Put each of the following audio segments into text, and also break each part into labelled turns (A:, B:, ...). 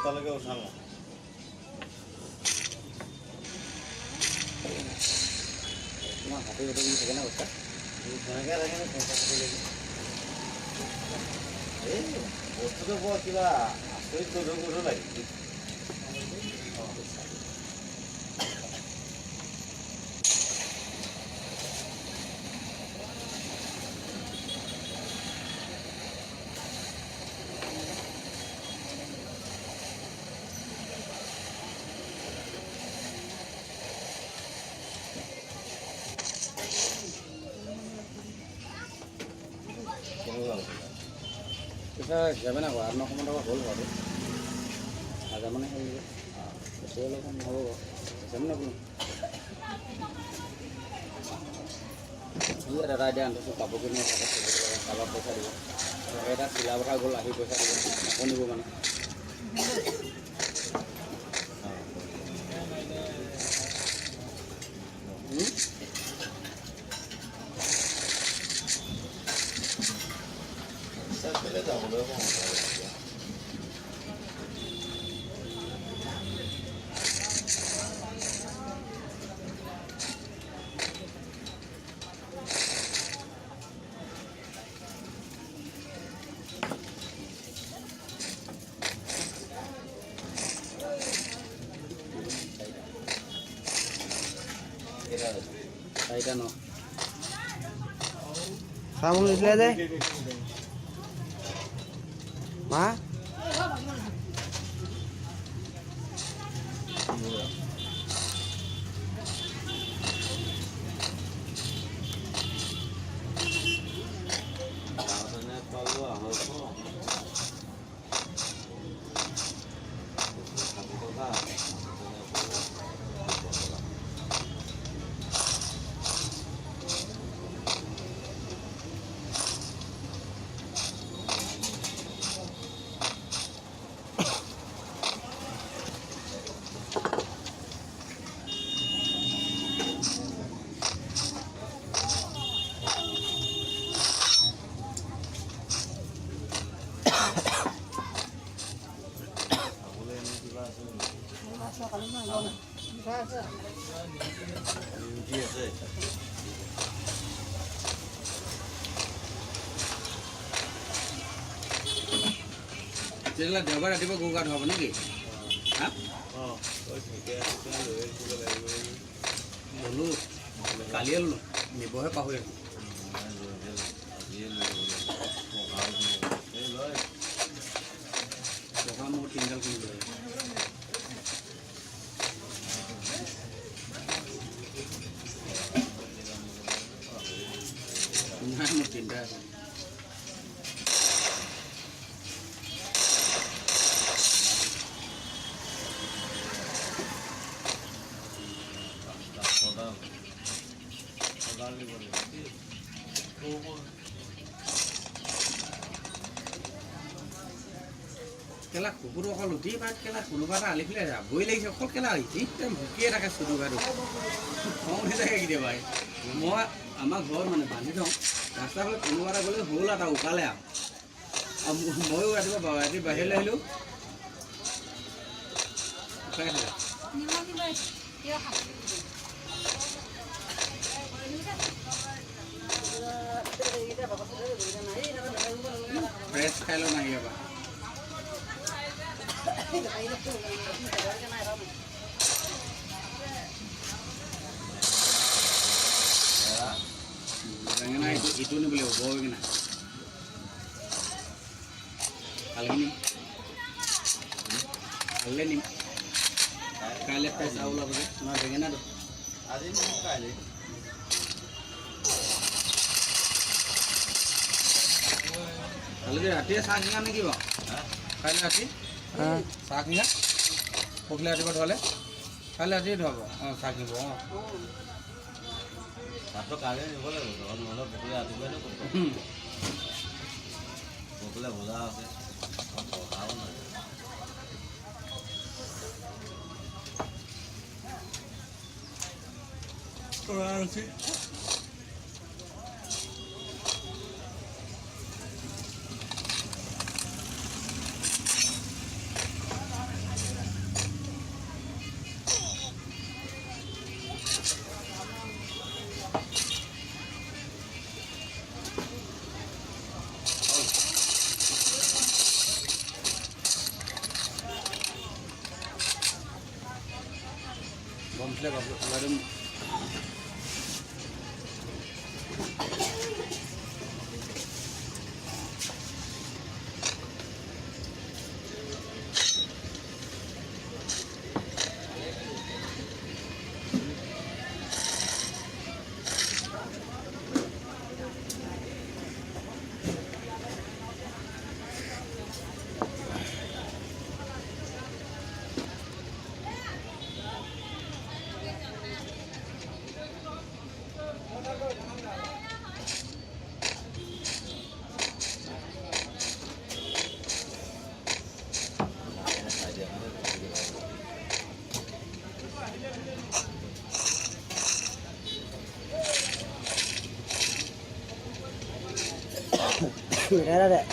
A: বস্তালৈকে উঠাম
B: তোমাৰ হাতী গোটেই থাকে না বস্তা
A: তেনেকৈ থাকে নে পইচা পাতিলৈকে এই বস্তুটো বৰ কিবা আচৰিত গধুৰ গধুৰ লাগে
B: পইচা হিচাপে নাই কৰা 8-9 টকা হ'ল বাৰু হাজাৰ মানে হ'ল বেছি অলপ নহ'ব হিচাপে নাপালোঁ দাদা এতিয়া আনিছোঁ কাপোৰ কিনি কাৰোবাক পইচা দিব এটা চিলা পঠা গ'ল আহি পইচা দিব আকৌ নিব মানে
A: যাবলৈ
B: চাৰিটা ন
C: চামুল দিছিলে যে মা
A: পালোঁ আঢ়ৈশ টকা আছে
B: তেতিয়াহ'লে দেওবাৰ ৰাতিপুৱা গৰু গা ধুৱাব নেকি হা
A: অঁ ঠিকে আছে লৈ আহিব লাগিব
B: ল'লোঁ কালিয়ে ল'লোঁ নিবহে পাহৰি টকা মোৰ 3ডাল কিনিব লাগিব নাই মোৰ 3টা আছে কেলা কুকুৰ অকল উঠি পাই কেলা কোনোবা এটা আলি পেলাই যাবই লাগিছে অকল কেলা আহিছে ভুকিয়ে থাকে চুদুকাটো খং উঠি থাকে কেতিয়াবা মই আমাৰ ঘৰত মানে বান্ধি থওঁ ৰাস্তা ফালে কোনোবা এটা গ'লে হ'ল এটা উকালে আৰু ময়ো ৰাতিপুৱা ৰাতি বাহিৰলৈ আহিলোঁ উকাই থাকে ফ্ৰেছ খাই লওঁ নাহি এবাৰ বেঙেনা ইটো নিব লাগিব বৰ বেঙেনা ভালকৈ নিম ভাললৈ নিম কাইলৈ ফ্ৰেছ আৰু ওলাব যে তোমাৰ বেঙেনাটো
A: আজি নিম কাইলৈ
B: কালি ৰাতিয়ে চাহ কিনা নেকি বাৰু কাইলৈ ৰাতি চাহ কিনা পৰহিলৈ ৰাতিপুৱা ধোৱালে কাইলৈ ৰাতিয়ে ধোৱাব অঁ চাহ কিনিব অঁ
A: ভাতটো কাইলৈ নিব লাগিব নহ'লে পৰহিলৈ ৰাতিপুৱাই পৰহিলৈ ভজা আছে পঢ়াও নাই
B: Komplek baru
C: Mira deh.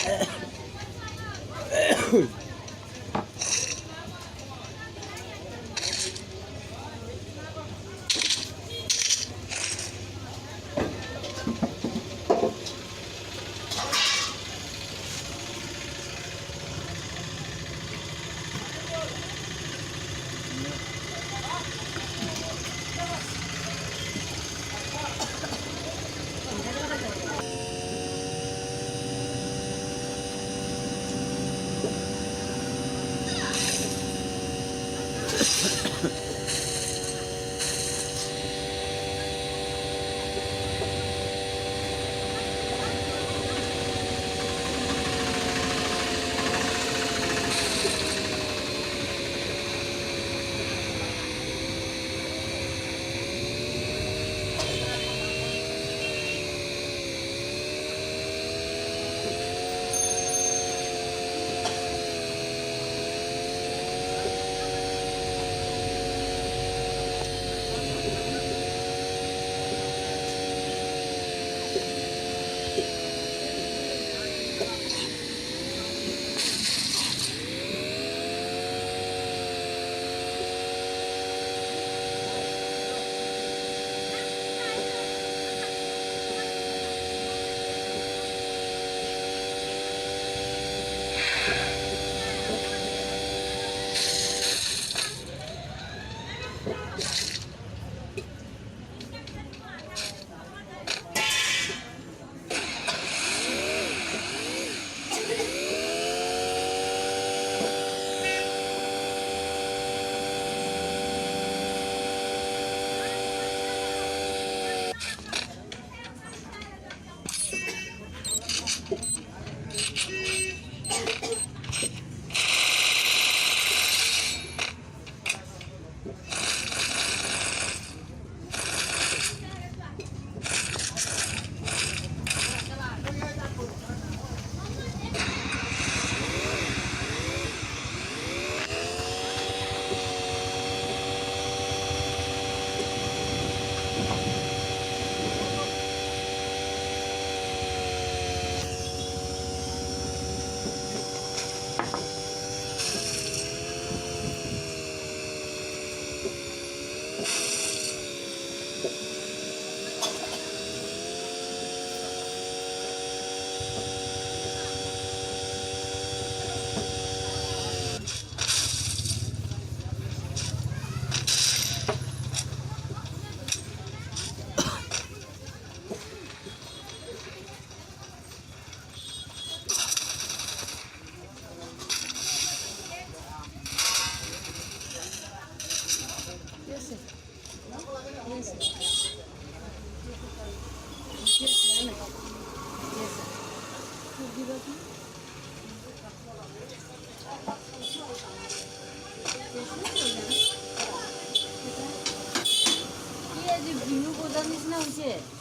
D: Bihu বজাৰ নিচিনা হৈছে